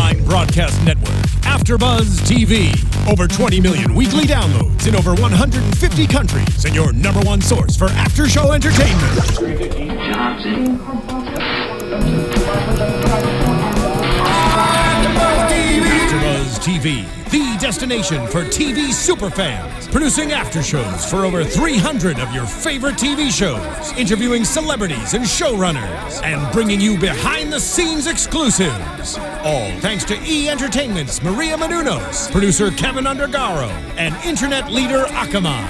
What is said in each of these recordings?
online broadcast network, AfterBuzz TV. Over 20 million weekly downloads in over 150 countries, and your number one source for after-show entertainment. AfterBuzz TV, the destination for TV superfans, producing after shows for over 300 of your favorite TV shows, interviewing celebrities and showrunners, and bringing you behind-the-scenes exclusives. All thanks to E! Entertainment's Maria Menounos, producer Kevin Undergaro, and internet leader Akamai.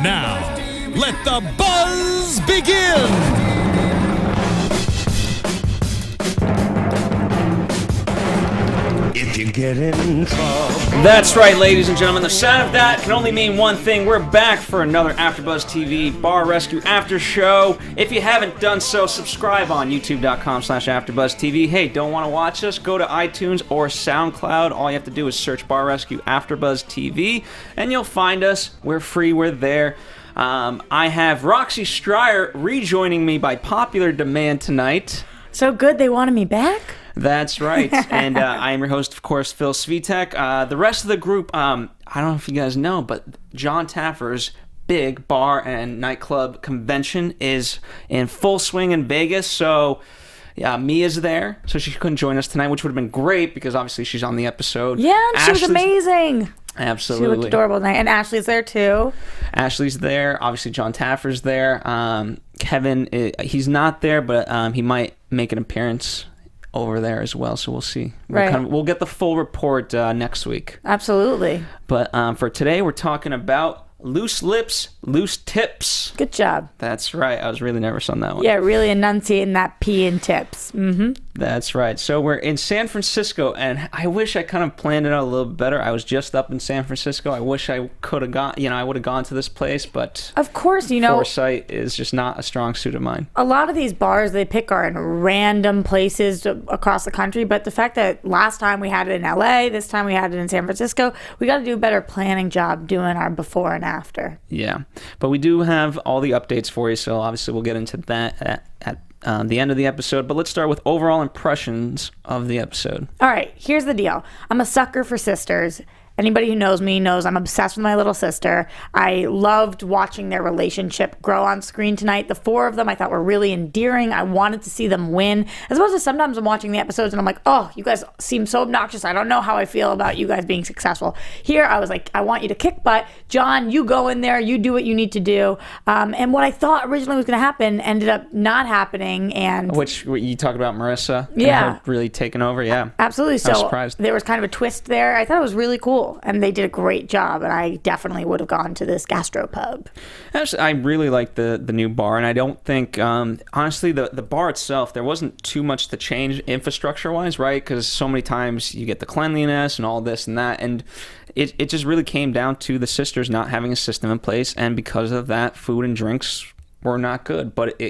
Now, let the buzz begin! If you get in trouble. That's right, ladies and gentlemen. The sound of that can only mean one thing. We're back for another AfterBuzz TV Bar Rescue After Show. If you haven't done so, subscribe on youtube.com/AfterBuzzTV. Hey, don't want to watch us? Go to iTunes or SoundCloud. All you have to do is search Bar Rescue AfterBuzz TV, and you'll find us. We're free. We're there. I have Roxy Stryer rejoining me by popular demand tonight. So good they wanted me back? That's right. And I am your host, of course, Phil Svitek. The rest of the group, I don't know if you guys know, but John Taffer's big bar and nightclub convention is in full swing in Vegas. So, yeah, Mia's there. So she couldn't join us tonight, which would have been great because obviously she's on the episode. Yeah, and she was amazing. Absolutely. She looked adorable tonight. And Ashley's there, too. Ashley's there. Obviously, John Taffer's there. Kevin, he's not there, but he might make an appearance over there as well, so we'll see. We'll get the full report next week. Absolutely. But for today, we're talking about loose lips, loose tips. Good job. That's right. I was really nervous on that one. Yeah, really enunciating that P in tips. Mm-hmm. That's right. So we're in San Francisco, and I wish I kind of planned it out a little bit better. I was just up in San Francisco. I wish I could have gone, I would have gone to this place, but of course, foresight is just not a strong suit of mine. A lot of these bars they pick are in random places across the country, but the fact that last time we had it in LA, this time we had it in San Francisco, we got to do a better planning job doing our before and after. Yeah, but we do have all the updates for you, so obviously we'll get into that at the end of the episode. But let's start with overall impressions of the episode. All right, here's the deal. I'm a sucker for sisters. Anybody who knows me knows I'm obsessed with my little sister. I loved watching their relationship grow on screen tonight. The four of them I thought were really endearing. I wanted to see them win. As opposed to sometimes I'm watching the episodes and I'm like, oh, you guys seem so obnoxious. I don't know how I feel about you guys being successful. Here I was like, I want you to kick butt. John, you go in there. You do what you need to do. And what I thought originally was going to happen ended up not happening. And which you talked about Marissa. Yeah. Her really taking over. Yeah. Absolutely. So I was surprised. There was kind of a twist there. I thought it was really cool. And they did a great job, and I definitely would have gone to this gastropub. Actually, I really like the new bar, and I don't think, honestly, the bar itself, there wasn't too much to change infrastructure-wise, right? Because so many times you get the cleanliness and all this and that, and it just really came down to the sisters not having a system in place, and because of that, food and drinks were not good. But,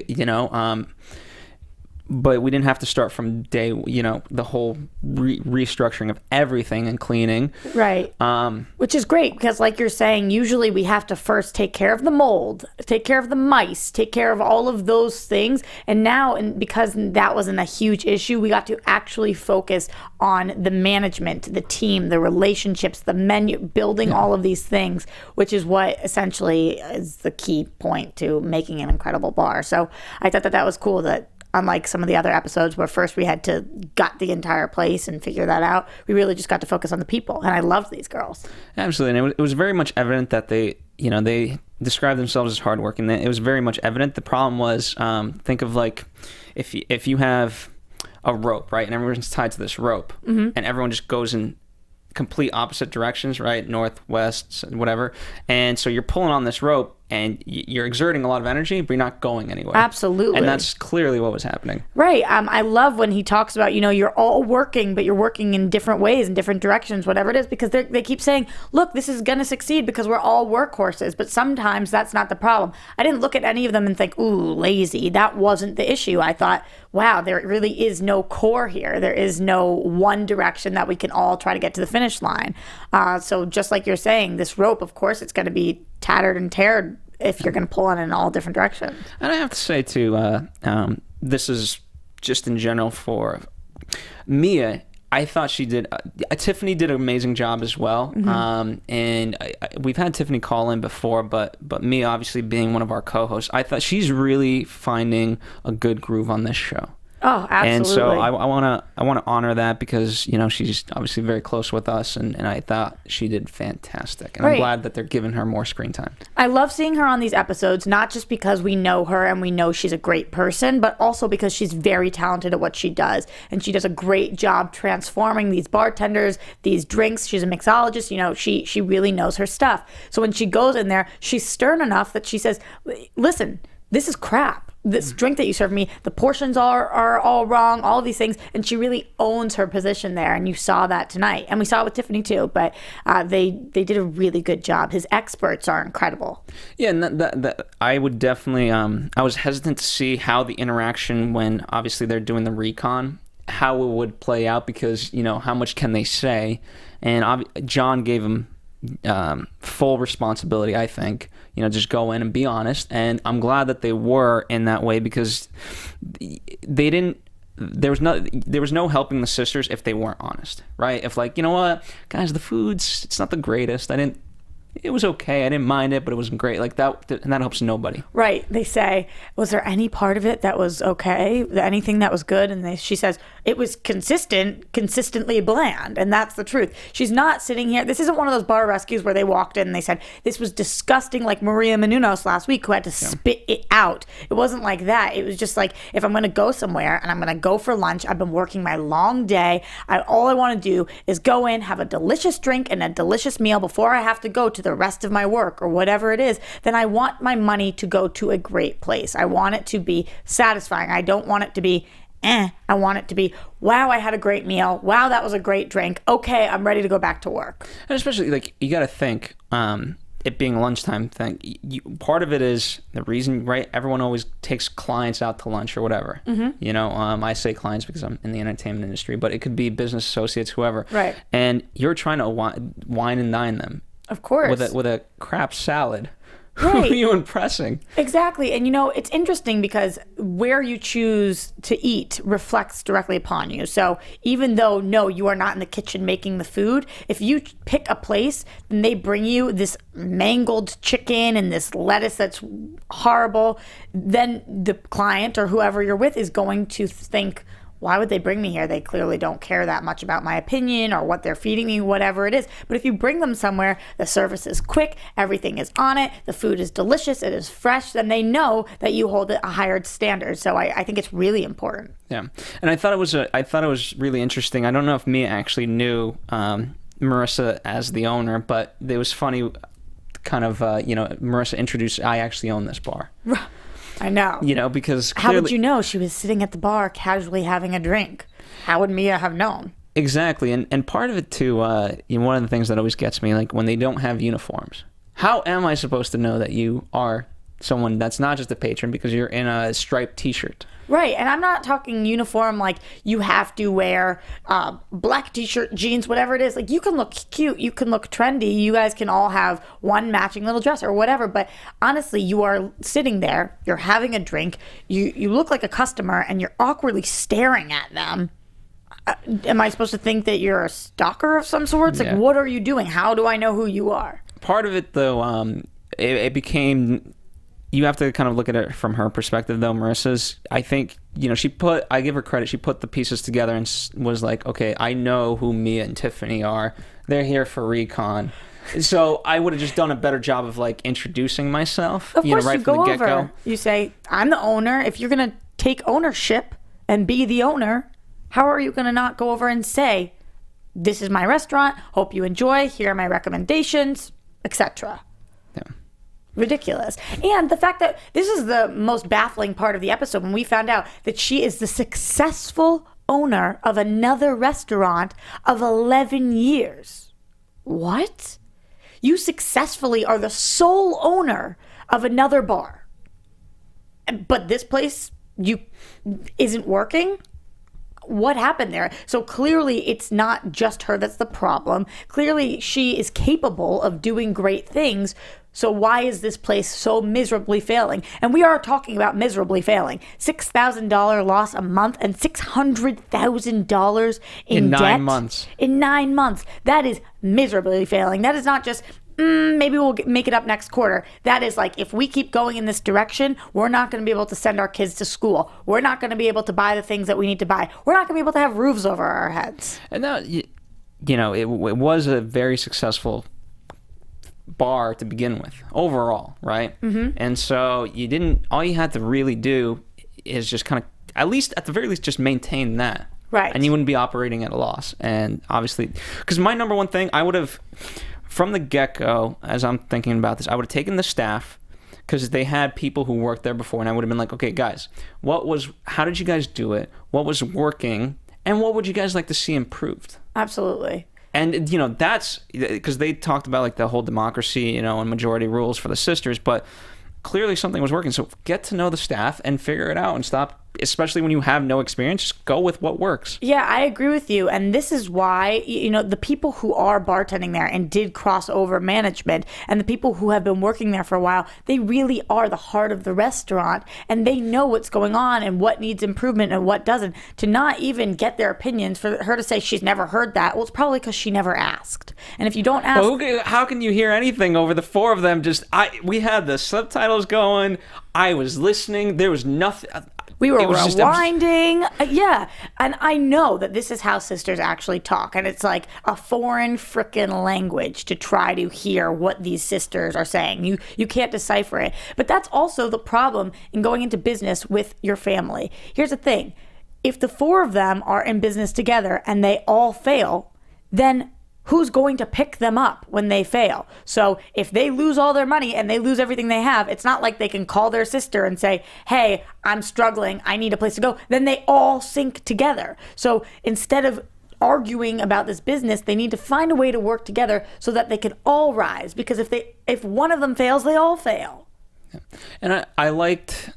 but we didn't have to start from day, the whole restructuring of everything and cleaning. Right. Which is great because like you're saying, usually we have to first take care of the mold, take care of the mice, take care of all of those things. And now, because that wasn't a huge issue, we got to actually focus on the management, the team, the relationships, the menu, building all of these things, which is what essentially is the key point to making an incredible bar. So I thought that was cool that unlike some of the other episodes where first we had to gut the entire place and figure that out, we really just got to focus on the people. And I loved these girls. Absolutely. And it was very much evident that they described themselves as hardworking. It was very much evident. The problem was, think of like if you have a rope, right? And everyone's tied to this rope, and everyone just goes in complete opposite directions, right? North, west, whatever. And so you're pulling on this rope and you're exerting a lot of energy, but you're not going anywhere. Absolutely. And that's clearly what was happening. Right. I love when he talks about, you're all working, but you're working in different ways, in different directions, whatever it is, because they keep saying, look, this is going to succeed because we're all workhorses. But sometimes that's not the problem. I didn't look at any of them and think, ooh, lazy. That wasn't the issue. I thought, wow, there really is no core here. There is no one direction that we can all try to get to the finish line. So just like you're saying, this rope, of course, it's going to be tattered and teared if you're going to pull on it in all different directions. And I have to say, too, this is just in general for Mia, I thought she did. Tiffany did an amazing job as well. And we've had Tiffany call in before, but Mia, obviously being one of our co-hosts, I thought she's really finding a good groove on this show. Oh, absolutely. And so I want to honor that because, you know, she's obviously very close with us, and I thought she did fantastic. And I'm glad that they're giving her more screen time. I love seeing her on these episodes, not just because we know her and we know she's a great person, but also because she's very talented at what she does. And she does a great job transforming these bartenders, these drinks. She's a mixologist. You know, she really knows her stuff. So when she goes in there, she's stern enough that she says, listen, this is crap. This drink that you served me, the portions are all wrong, all of these things. And she really owns her position there. And you saw that tonight. And we saw it with Tiffany too. But they did a really good job. His experts are incredible. Yeah, and that I would definitely, I was hesitant to see how the interaction when obviously they're doing the recon, how it would play out because, you know, how much can they say? And John gave him full responsibility, I think. You know, just go in and be honest. And I'm glad that they were in that way because they didn't. There was no helping the sisters if they weren't honest, right? If like, you know what, guys, the it's not the greatest. It was okay. I didn't mind it, but it wasn't great. Like that, and that helps nobody. Right. They say, was there any part of it that was okay? Anything that was good? And she says, it was consistently bland. And that's the truth. She's not sitting here. This isn't one of those bar rescues where they walked in and they said, this was disgusting, like Maria Menounos last week who had to spit it out. It wasn't like that. It was just like, if I'm going to go somewhere and I'm going to go for lunch, I've been working my long day. All I want to do is go in, have a delicious drink and a delicious meal before I have to go to the rest of my work or whatever it is. Then I want my money to go to a great place. I want it to be satisfying. I don't want it to be I want it to be, wow, I had a great meal. Wow, that was a great drink. Okay, I'm ready to go back to work. And especially, like, you got to think, it being a lunchtime thing, part of it is the reason, right? Everyone always takes clients out to lunch or whatever. You know, I say clients because I'm in the entertainment industry, but it could be business associates, whoever. Right. And you're trying to wine and dine them. Of course. With a crap salad. Right. Who are you impressing? Exactly. And, you know, it's interesting because where you choose to eat reflects directly upon you. So even though, no, you are not in the kitchen making the food, if you pick a place and they bring you this mangled chicken and this lettuce that's horrible, then the client or whoever you're with is going to think, why would they bring me here? They clearly don't care that much about my opinion or what they're feeding me, whatever it is. But if you bring them somewhere, the service is quick, everything is on it, the food is delicious, it is fresh, then they know that you hold it a higher standard. So I think it's really important. Yeah, and I thought it was really interesting. I don't know if Mia actually knew Marissa as the owner, but it was funny. Kind of, Marissa introduced, I actually own this bar. I know. You know, because clearly, how would you know? She was sitting at the bar casually having a drink. How would Mia have known? Exactly. And part of it too, one of the things that always gets me, like when they don't have uniforms. How am I supposed to know that you are someone that's not just a patron because you're in a striped t-shirt? Right, and I'm not talking uniform like you have to wear black t-shirt, jeans, whatever it is. Like, you can look cute, you can look trendy, you guys can all have one matching little dress or whatever, but honestly, you are sitting there, you're having a drink, you look like a customer, and you're awkwardly staring at them. Am I supposed to think that you're a stalker of some sorts? Like, what are you doing? How do I know who you are? Part of it, though, it became... You have to kind of look at it from her perspective, though. Marissa's, I think, I give her credit. She put the pieces together and was like, okay, I know who Mia and Tiffany are. They're here for recon. So I would have just done a better job of like introducing myself. Of course, right you from go the get-go. over. You say, I'm the owner. If you're going to take ownership and be the owner, how are you going to not go over and say, this is my restaurant. Hope you enjoy. Here are my recommendations, etc. Yeah. Ridiculous. And the fact that this is the most baffling part of the episode when we found out that she is the successful owner of another restaurant of 11 years. What? You successfully are the sole owner of another bar. But this place isn't working? What happened there? So clearly it's not just her that's the problem. Clearly she is capable of doing great things. So why is this place so miserably failing? And we are talking about miserably failing. $6,000 loss a month and $600,000 in debt. 9 months. In 9 months. That is miserably failing. That is not just, maybe we'll make it up next quarter. That is like, if we keep going in this direction, we're not going to be able to send our kids to school. We're not going to be able to buy the things that we need to buy. We're not going to be able to have roofs over our heads. And now, it was a very successful bar to begin with overall, right? And so all you had to really do is just kind of, at the very least just maintain that, right? And you wouldn't be operating at a loss. And obviously, because my number one thing, I would have, from the get-go, as I'm thinking about this, I would have taken the staff, because they had people who worked there before, and I would have been like, okay guys, how did you guys do it, what was working, and what would you guys like to see improved? Absolutely. And, that's because they talked about like the whole democracy, and majority rules for the sisters, but clearly something was working. So get to know the staff and figure it out and stop, especially when you have no experience, just go with what works. Yeah, I agree with you. And this is why, the people who are bartending there and did cross over management and the people who have been working there for a while, they really are the heart of the restaurant, and they know what's going on and what needs improvement and what doesn't. To not even get their opinions, for her to say she's never heard that, well, it's probably because she never asked. And if you don't ask... Well, how can you hear anything over the four of them? We had the subtitles going. I was listening. There was nothing... We were rewinding. Yeah. And I know that this is how sisters actually talk. And it's like a foreign frickin' language to try to hear what these sisters are saying. You can't decipher it. But that's also the problem in going into business with your family. Here's the thing. If the four of them are in business together and they all fail, then who's going to pick them up when they fail? So if they lose all their money and they lose everything they have, it's not like they can call their sister and say, hey, I'm struggling, I need a place to go. Then they all sink together. So instead of arguing about this business, they need to find a way to work together so that they can all rise. Because if one of them fails, they all fail. And I like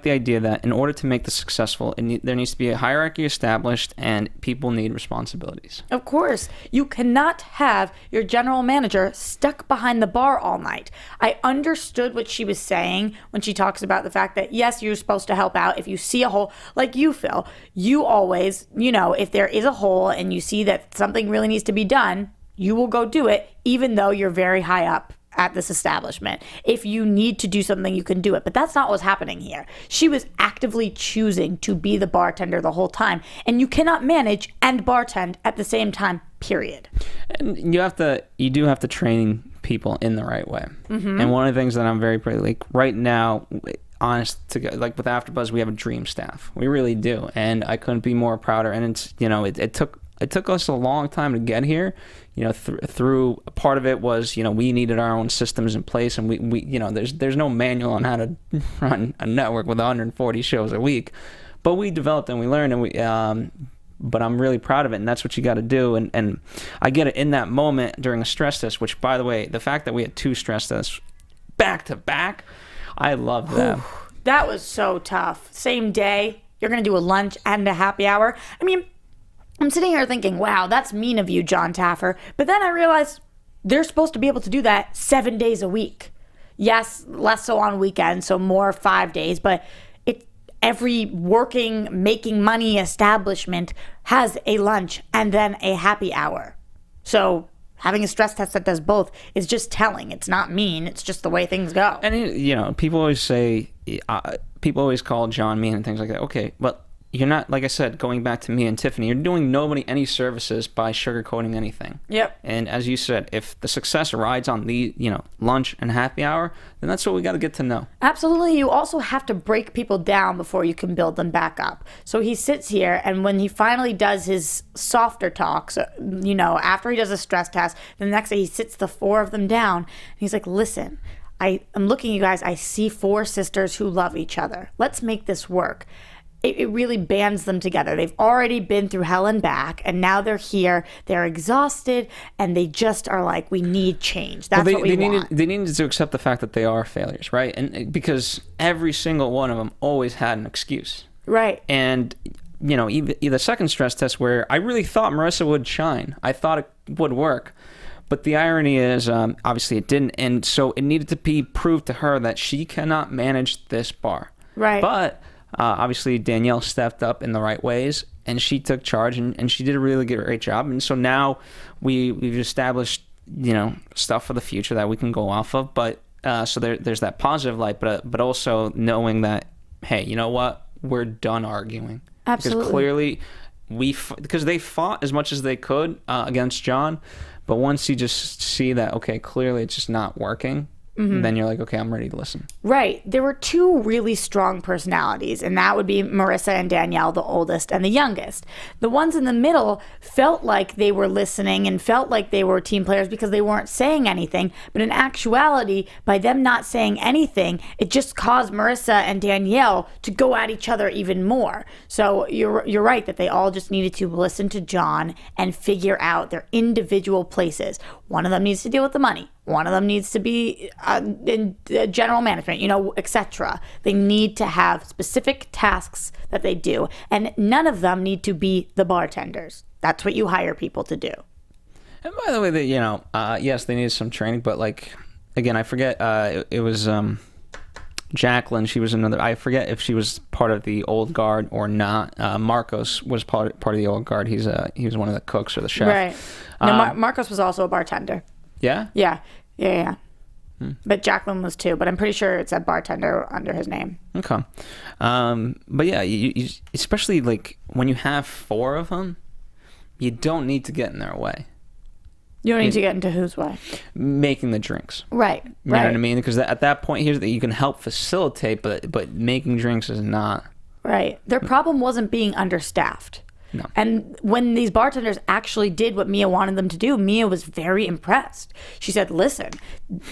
the idea that in order to make this successful, there needs to be a hierarchy established and people need responsibilities. Of course. You cannot have your general manager stuck behind the bar all night. I understood what she was saying when she talks about the fact that, yes, you're supposed to help out. If you see a hole, like you, Phil, you always, if there is a hole and you see that something really needs to be done, you will go do it, even though you're very high up at this establishment. If you need to do something, you can do it. But that's not what's happening here. She was actively choosing to be the bartender the whole time. And you cannot manage and bartend at the same time, period. And you do have to train people in the right way. And one of the things that I'm very proud, like right now, honest to God, like with AfterBuzz, we have a dream staff. We really do. And I couldn't be more prouder. And it's, it took us a long time to get here. Through part of it was, we needed our own systems in place, and we there's no manual on how to run a network with 140 shows a week, but we developed and we learned, and but I'm really proud of it, and that's what you got to do. And I get it in that moment during a stress test, which, by the way, the fact that we had 2 stress tests back to back, I love that. That was so tough. Same day, you're gonna do a lunch and a happy hour. I mean, I'm sitting here thinking, wow, that's mean of you, John Taffer. But then I realized they're supposed to be able to do that 7 days a week. Yes, less so on weekends, so more 5 days. But every working, making money establishment has a lunch and then a happy hour. So having a stress test that does both is just telling. It's not mean. It's just the way things go. And, people always say, people always call John mean and things like that. Okay, but you're not, like I said, going back to me and Tiffany, you're doing nobody any services by sugarcoating anything. Yep. And as you said, if the success rides on the, lunch and happy hour, then that's what we got to get to know. Absolutely. You also have to break people down before you can build them back up. So he sits here, and when he finally does his softer talks, after he does a stress test, the next day he sits the 4 of them down, and he's like, listen, I'm looking at you guys, I see 4 sisters who love each other. Let's make this work. It really bands them together. They've already been through hell and back, and now they're here. They're exhausted, and they just are like, we need change. That's what we want. They needed to accept the fact that they are failures, right? And because every single one of them always had an excuse. Right. And, even the second stress test where I really thought Marissa would shine. I thought it would work. But the irony is, obviously it didn't, and so it needed to be proved to her that she cannot manage this bar. Right. But obviously Danielle stepped up in the right ways, and she took charge, and she did a really great job. And so now we've established, stuff for the future that we can go off of. But so there's that positive light, but also knowing that, hey, you know what? We're done arguing. Absolutely. Because clearly because they fought as much as they could against John, but once you just see that, okay, clearly it's just not working, then you're like, okay, I'm ready to listen. Right. There were two really strong personalities, and that would be Marissa and Danielle, the oldest and the youngest. The ones in the middle felt like they were listening and felt like they were team players because they weren't saying anything. But in actuality, by them not saying anything, it just caused Marissa and Danielle to go at each other even more. So you're right that they all just needed to listen to John and figure out their individual places. One of them needs to deal with the money. One of them needs to be in general management, etc. They need to have specific tasks that they do, and none of them need to be the bartenders. That's what you hire people to do. And by the way, yes, they needed some training, but again, I forget. It was Jacqueline. She was another. I forget if she was part of the old guard or not. Marcos was part of the old guard. He was one of the cooks or the chef. Right. No, Marcos was also a bartender. Yeah? Yeah. But Jacqueline was too, but I'm pretty sure it said bartender under his name. Okay. But yeah, you especially when you have 4 of them, you don't need to get in their way. You don't need to get into whose way? Making the drinks. Right. You know what I mean? Because at that point, you can help facilitate, but making drinks is not. Right. Their problem wasn't being understaffed. No. And when these bartenders actually did what Mia wanted them to do, Mia was very impressed. She said, listen,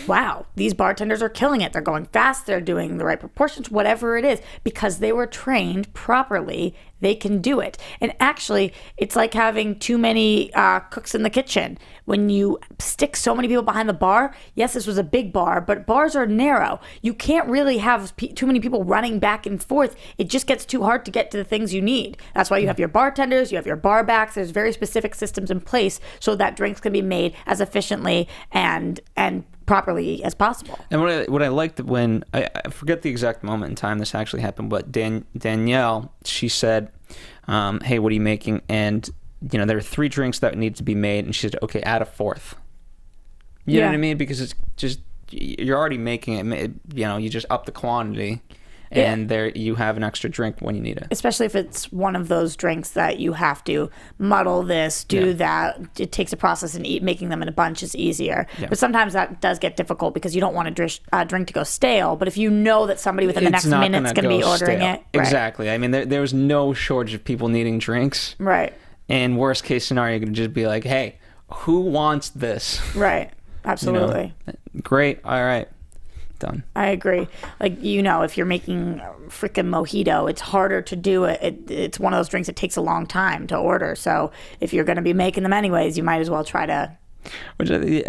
wow, these bartenders are killing it. They're going fast. They're doing the right proportions, whatever it is. Because they were trained properly, they can do it. And actually, it's like having too many cooks in the kitchen. When you stick so many people behind the bar, yes, this was a big bar, but bars are narrow. You can't really have too many people running back and forth. It just gets too hard to get to the things you need. That's why you have your bartenders, you have your bar backs. There's very specific systems in place so that drinks can be made as efficiently and properly as possible. And what I liked when I forget the exact moment in time this actually happened, but Danielle, she said, "Hey, what are you making?" And there were 3 drinks that needed to be made, and she said, "Okay, add a 4th." You know what I mean? Because it's just you're already making it. You just up the quantity. And there you have an extra drink when you need it. Especially if it's one of those drinks that you have to muddle this, do that. It takes a process, and making them in a bunch is easier. Yeah. But sometimes that does get difficult because you don't want a drink to go stale. But if you know that somebody within the next minute is going to be ordering it. Right. Exactly. I mean, there was no shortage of people needing drinks. Right. And worst case scenario, you're going to just be like, hey, who wants this? Right. Absolutely. Great. All right. Done. I agree. If you're making a freaking mojito, it's harder to do it. It's one of those drinks that takes a long time to order. So if you're going to be making them anyways, you might as well try to. Which it's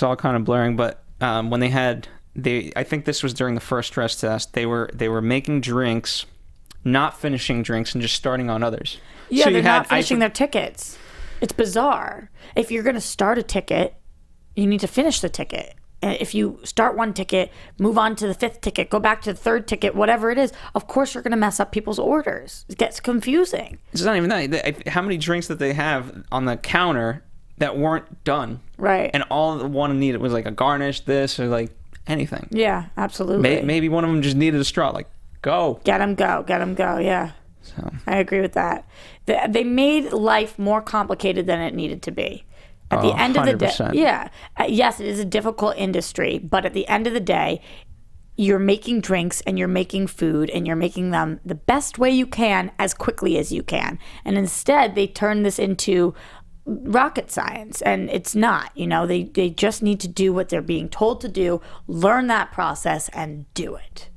all kind of blurring, but when I think this was during the first stress test. They were making drinks, not finishing drinks, and just starting on others. Yeah, so they're not finishing their tickets. It's bizarre. If you're going to start a ticket, you need to finish the ticket. If you start one ticket, move on to the 5th ticket, go back to the 3rd ticket, whatever it is, of course you're going to mess up people's orders. It gets confusing. It's not even that. How many drinks that they have on the counter that weren't done? Right. And all one needed was a garnish, this, or anything. Yeah, absolutely. Maybe one of them just needed a straw. Go. Get them go, yeah. So I agree with that. They made life more complicated than it needed to be. At the end of the day, yes, it is a difficult industry, but at the end of the day, you're making drinks and you're making food and you're making them the best way you can as quickly as you can. And instead, they turn this into rocket science, and it's not. They just need to do what they're being told to do, learn that process, and do it.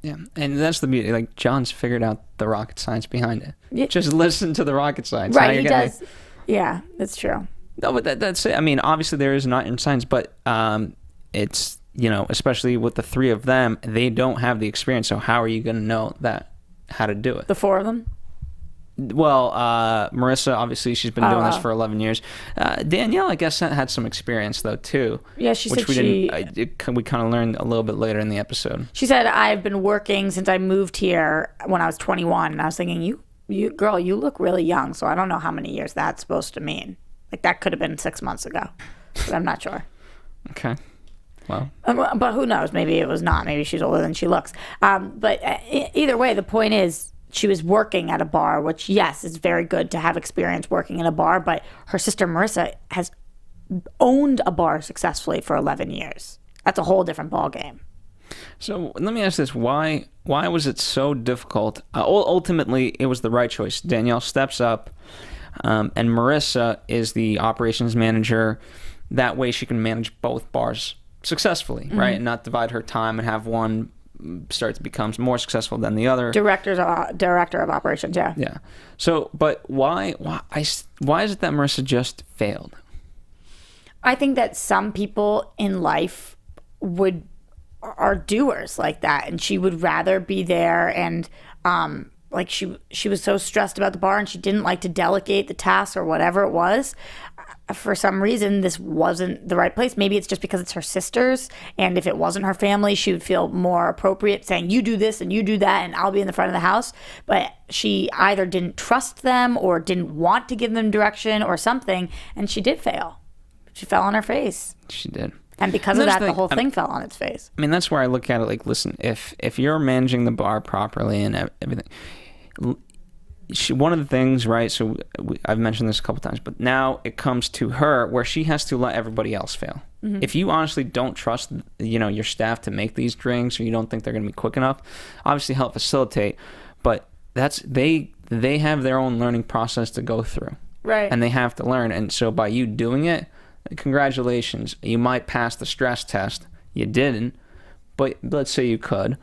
Yeah, and that's the beauty. John's figured out the rocket science behind it. Yeah. Just listen to the rocket science. Right, he does. Yeah, that's true. No, but that's it. I mean, obviously there is not in science, but it's, especially with the 3 of them, they don't have the experience. So how are you going to know how to do it? The 4 of them? Well, Marissa, obviously, she's been doing this for 11 years. Danielle, I guess, had some experience, though, too. Yeah, she which said we kind of learned a little bit later in the episode. She said, I've been working since I moved here when I was 21. And I was thinking, you girl, you look really young. So I don't know how many years that's supposed to mean. Like, that could have been 6 months ago. But I'm not sure. Okay. Well. But who knows? Maybe it was not. Maybe she's older than she looks. But either way, the point is, she was working at a bar, which, yes, is very good to have experience working in a bar. But her sister Marissa has owned a bar successfully for 11 years. That's a whole different ballgame. So let me ask this. Why was it so difficult? Ultimately, it was the right choice. Danielle steps up, and Marissa is the operations manager. That way she can manage both bars successfully, right? And not divide her time and have one start to become more successful than the other. Director of operations, yeah. Yeah. So, but why is it that Marissa just failed? I think that some people in life are doers like that, and she would rather be there, and like she was so stressed about the bar and she didn't like to delegate the tasks or whatever it was. For some reason, this wasn't the right place. Maybe it's just because it's her sisters, and if it wasn't her family, she would feel more appropriate saying, you do this and you do that, and I'll be in the front of the house. But she either didn't trust them or didn't want to give them direction or something, and she did fail. She fell on her face. She did. And because of that, the whole thing fell on its face. I mean, that's where I look at it like, listen, if you're managing the bar properly and everything, one of the things, right, so I've mentioned this a couple times, but now it comes to her where she has to let everybody else fail. Mm-hmm. If you honestly don't trust, your staff to make these drinks, or you don't think they're going to be quick enough, obviously help facilitate, but they have their own learning process to go through. Right. And they have to learn, and so by you doing it, congratulations. You might pass the stress test. You didn't, but let's say you could.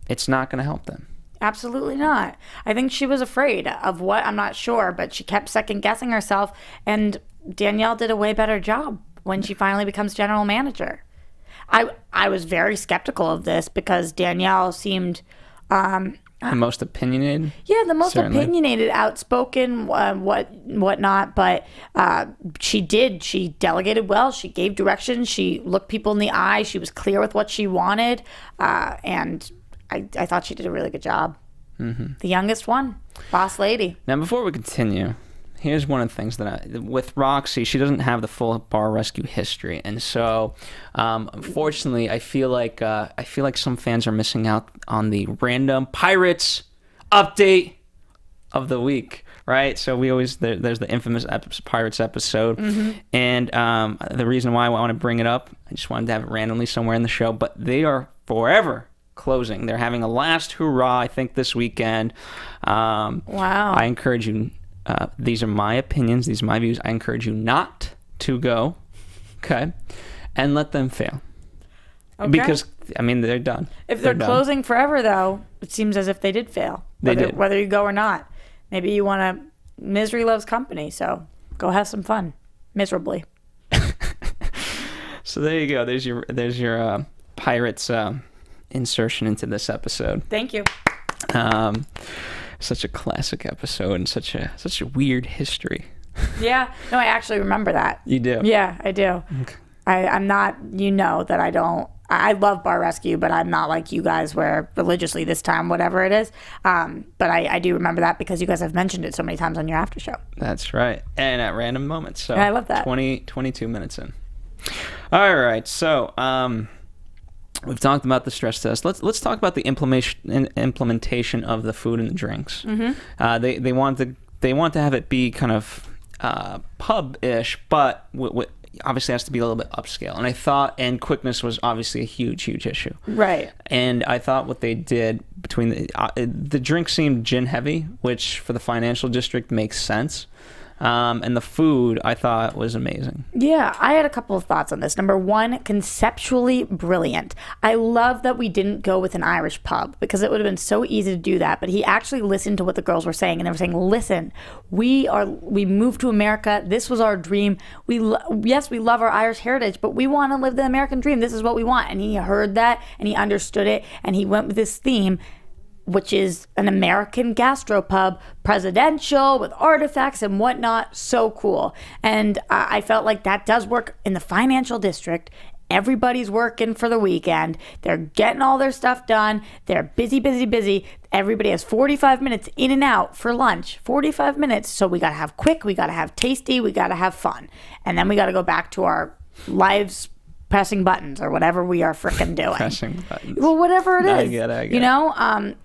It's not going to help them. Absolutely not. I think she was afraid of what, I'm not sure, but she kept second guessing herself, and Danielle did a way better job when she finally becomes general manager. I was very skeptical of this because Danielle seemed the most opinionated. Yeah, the most certainly. Opinionated, outspoken, whatnot. But she delegated well. She gave direction. She looked people in the eye. She was clear with what she wanted, and I thought she did a really good job. Mm-hmm. The youngest one, boss lady. Now, before we continue, here's one of the things with Roxy, she doesn't have the full bar rescue history, and so unfortunately, I feel like some fans are missing out on the random Pirates update of the week. Right, so there's the infamous Pirates episode, mm-hmm. and the reason why I want to bring it up, I just wanted to have it randomly somewhere in the show, but they are forever closing. They're having a last hurrah, I think, this weekend. Wow. I encourage you, these are my opinions, these are my views, I encourage you not to go, okay, and let them fail. Okay. Because, I mean, they're done. If they're closing forever, though, it seems as if they did fail. Whether you go or not. Maybe you want to, misery loves company, so go have some fun, miserably. So there you go. There's your Pirates insertion into this episode. Thank you. Such a classic episode and such a weird history. Yeah. No, I actually remember that. You do? Yeah, I do. Okay. I'm not, that I don't. I love Bar Rescue, but I'm not like you guys where religiously this time, whatever it is. But I do remember that because you guys have mentioned it so many times on your after show. That's right. And at random moments. So I love that. 22 minutes in. All right. So we've talked about the stress test. Let's talk about the implementation of the food and the drinks. Mm-hmm. They want to have it be kind of pub-ish, but obviously has to be a little bit upscale. And I thought, and quickness was obviously a huge issue. Right. And I thought what they did between the drink seemed gin heavy, which for the financial district makes sense. And the food I thought was amazing. Yeah, I had a couple of thoughts on this. Number one, conceptually brilliant. I love that we didn't go with an Irish pub because it would have been so easy to do that. But he actually listened to what the girls were saying, and they were saying, "Listen, we moved to America. This was our dream. We love our Irish heritage, but we want to live the American dream. This is what we want." And he heard that, and he understood it, and he went with this theme. which is an American gastropub, presidential with artifacts and whatnot. So cool. And I felt like that does work in the financial district. Everybody's working for the weekend. They're getting all their stuff done. They're busy, busy, busy. Everybody has 45 minutes in and out for lunch. 45 minutes. So we got to have quick. We got to have tasty. We got to have fun. And then we got to go back to our lives pressing buttons or whatever we are frickin' doing. Pressing buttons. Well, whatever it is. I get it. You know?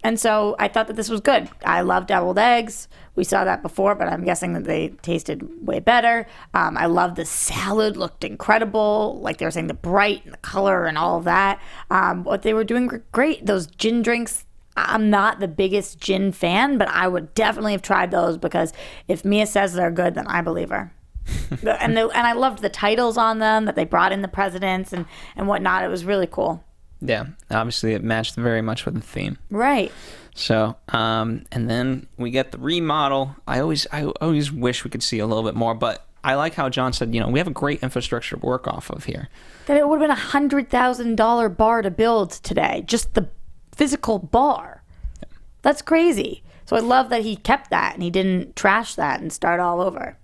And so I thought that this was good. I love deviled eggs. We saw that before, but I'm guessing that they tasted way better. I love the salad. Looked incredible. Like they were saying, the bright and the color and all of that. What they were doing great. Those gin drinks, I'm not the biggest gin fan, but I would definitely have tried those because if Mia says they're good, then I believe her. And I loved the titles on them that they brought in the presidents and whatnot. It was really cool. Yeah, obviously it matched very much with the theme. Right. So, and then we get the remodel. I always wish we could see a little bit more, but I like how John said, you know, we have a great infrastructure to work off of here. That it would have been $100,000 bar to build today, just the physical bar. Yeah. That's crazy. So I love that he kept that and he didn't trash that and start all over.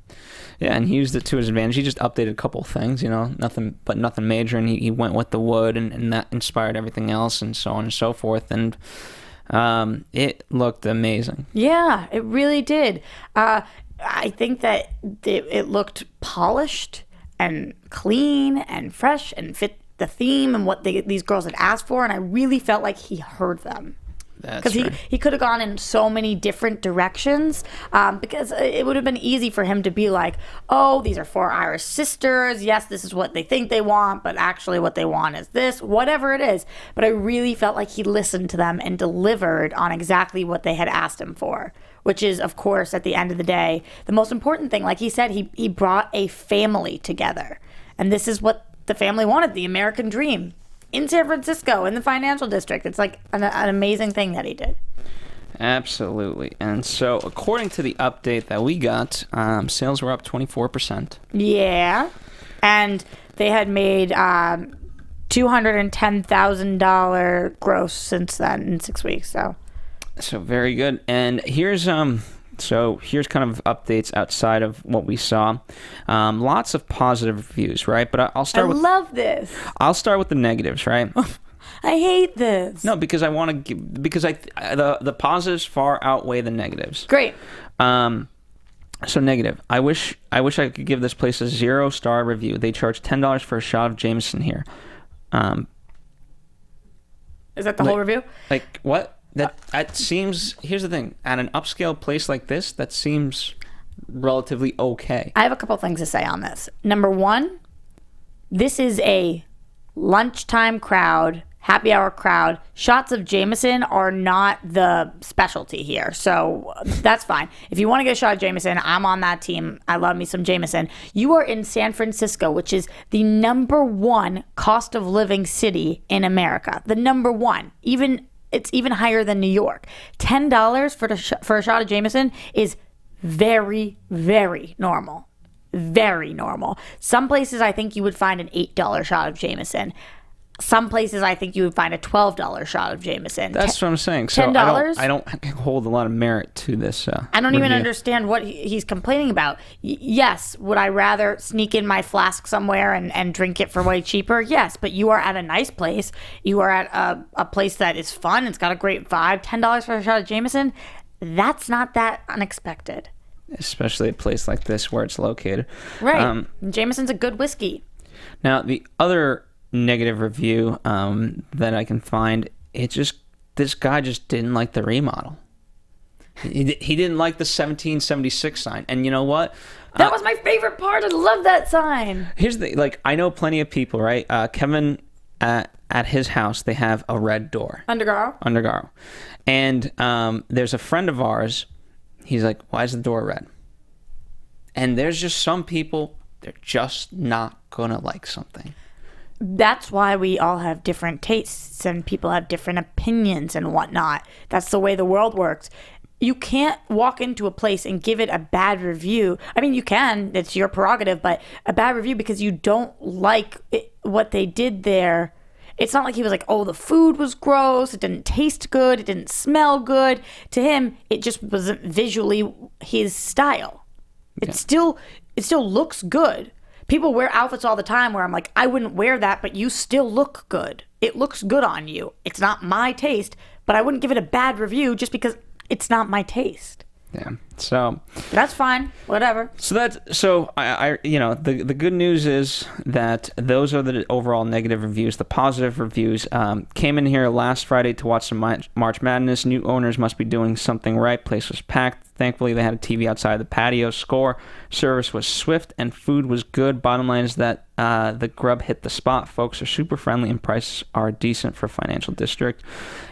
Yeah, and he used it to his advantage. He just updated a couple of things, you know, nothing major, and he went with the wood, and that inspired everything else, and so on and so forth, and it looked amazing. Yeah, it really did. I think that it looked polished and clean and fresh and fit the theme and what these girls had asked for, and I really felt like he heard them. Because he could have gone in so many different directions because it would have been easy for him to be like, oh, these are 4 Irish sisters. Yes, this is what they think they want, but actually what they want is this, whatever it is. But I really felt like he listened to them and delivered on exactly what they had asked him for, which is, of course, at the end of the day, the most important thing. Like he said, he brought a family together. And this is what the family wanted, the American dream. In San Francisco, in the financial district. It's like an amazing thing that he did. Absolutely. And so, according to the update that we got, sales were up 24%. Yeah. And they had made $210,000 gross since then in 6 weeks. So very good. And here's kind of updates outside of what we saw. Lots of positive reviews, right? But I'll start with... I love this. I'll start with the negatives, right? I hate this. No, because I want to give... Because the positives far outweigh the negatives. Great. So negative. I wish I could give this place a 0-star review. They charge $10 for a shot of Jameson here. Is that the whole review? Like, what? That seems... Here's the thing. At an upscale place like this, that seems relatively okay. I have a couple things to say on this. Number one, this is a lunchtime crowd, happy hour crowd. Shots of Jameson are not the specialty here, so that's fine. If you want to get a shot of Jameson, I'm on that team. I love me some Jameson. You are in San Francisco, which is the #1 cost of living city in America. The #1. It's even higher than New York. $10 for a shot of Jameson is very, very normal. Very normal. Some places I think you would find an $8 shot of Jameson. Some places I think you would find a $12 shot of Jameson. That's what I'm saying. So $10? I don't hold a lot of merit to this. I don't even understand what he's complaining about. Yes, would I rather sneak in my flask somewhere and drink it for way cheaper? Yes, but you are at a nice place. You are at a place that is fun. It's got a great vibe. $10 for a shot of Jameson, that's not that unexpected. Especially a place like this where it's located. Right. Jameson's a good whiskey. Now, the other negative review that I can find, this guy just didn't like the remodel. He didn't like the 1776 sign, and you know what? That was my favorite part. I love that sign. Here's the I know plenty of people, right? Kevin at his house, they have a red door. Undergaro. And there's a friend of ours. He's like, why is the door red? And there's just some people, they're just not gonna like something. That's why we all have different tastes and people have different opinions and whatnot. That's the way the world works. You can't walk into a place and give it a bad review. I mean, you can. It's your prerogative, but a bad review because you don't like what they did there. It's not like he was like, oh, the food was gross, it didn't taste good, it didn't smell good. To him, it just wasn't visually his style. It still looks good. People wear outfits all the time where I'm like, I wouldn't wear that, but you still look good. It looks good on you. It's not my taste, but I wouldn't give it a bad review just because it's not my taste. Yeah. So that's fine. Whatever. So I the good news is that those are the overall negative reviews. The positive reviews came in here last Friday to watch some March Madness. New owners must be doing something right. Place was packed. Thankfully, they had a TV outside the patio. Score service was swift and food was good. Bottom line is that the grub hit the spot. Folks are super friendly and prices are decent for financial district.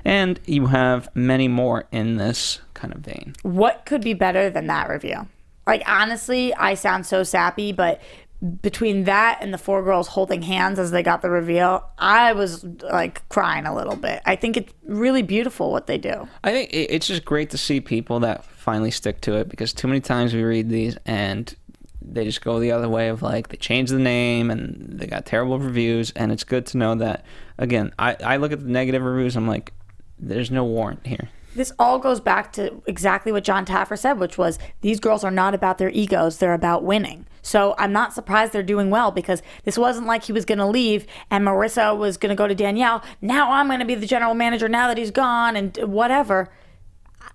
And you have many more in this kind of vein. What could be better than that review? Like, honestly, I sound so sappy, but between that and the 4 girls holding hands as they got the reveal, I was like crying a little bit. I think it's really beautiful what they do. I think it's just great to see people that finally stick to it, because too many times we read these and they just go the other way of like they changed the name and they got terrible reviews. And it's good to know that, again, I look at the negative reviews, I'm like, there's no warrant here. This all goes back to exactly what John Taffer said, which was these girls are not about their egos, they're about winning. So I'm not surprised they're doing well, because this wasn't like he was going to leave and Marissa was going to go to Danielle. Now I'm going to be the general manager now that he's gone and whatever.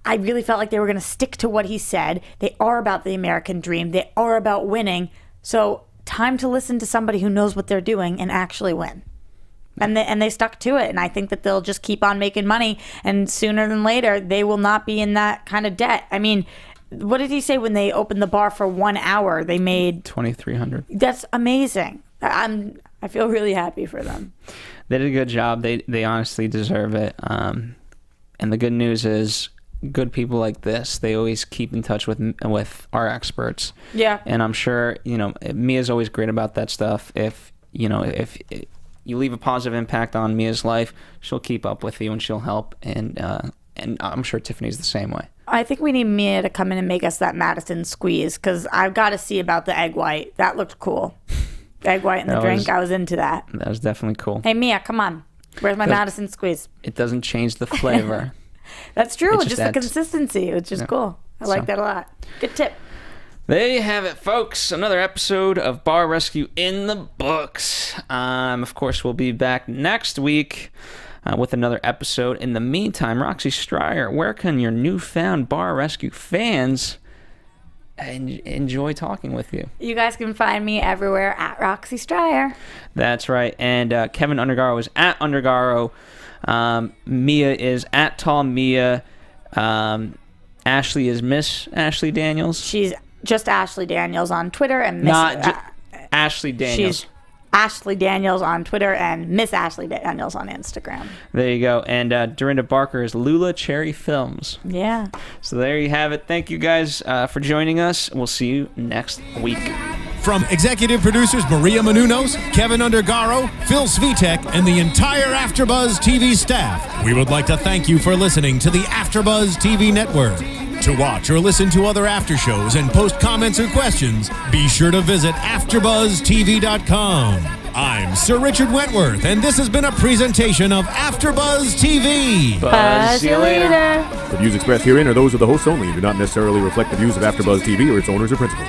I really felt like they were going to stick to what he said. They are about the American dream. They are about winning. So time to listen to somebody who knows what they're doing and actually win. And they stuck to it. And I think that they'll just keep on making money. And sooner than later, they will not be in that kind of debt. I mean, what did he say when they opened the bar for 1 hour? They made $2,300. That's amazing. I feel really happy for them. They did a good job. They honestly deserve it. And the good news is, good people like this, they always keep in touch with our experts. Yeah. And I'm sure, Mia's always great about that stuff. If you leave a positive impact on Mia's life, she'll keep up with you and she'll help. And I'm sure Tiffany's the same way. I think we need Mia to come in and make us that Madison squeeze, because I've got to see about the egg white. That looked cool. Egg white in the drink. I was into that. That was definitely cool. Hey, Mia, come on. Where's my Madison squeeze? It doesn't change the flavor. That's true. Just the consistency. It's just cool. I like that a lot. Good tip. There you have it, folks. Another episode of Bar Rescue in the books. Of course, we'll be back next week with another episode. In the meantime, Roxy Stryer, where can your newfound Bar Rescue fans enjoy talking with you? You guys can find me everywhere at Roxy Stryer. That's right. And Kevin Undergaro is at Undergaro. Mia is at Tall Mia. Ashley is Miss Ashley Daniels. She's just Ashley Daniels on Twitter and Ashley Daniels. She's Ashley Daniels on Twitter and Miss Ashley Daniels on Instagram. There you go. And Dorinda Barker is Lula Cherry Films. Yeah. So there you have it. Thank you guys for joining us. We'll see you next week. From executive producers Maria Menounos, Kevin Undergaro, Phil Svitek, and the entire AfterBuzz TV staff, we would like to thank you for listening to the AfterBuzz TV network. To watch or listen to other after shows and post comments or questions, be sure to visit AfterBuzzTV.com. I'm Sir Richard Wentworth, and this has been a presentation of AfterBuzz TV. Buzz you later. The views expressed herein are those of the hosts only and do not necessarily reflect the views of AfterBuzz TV or its owners or principals.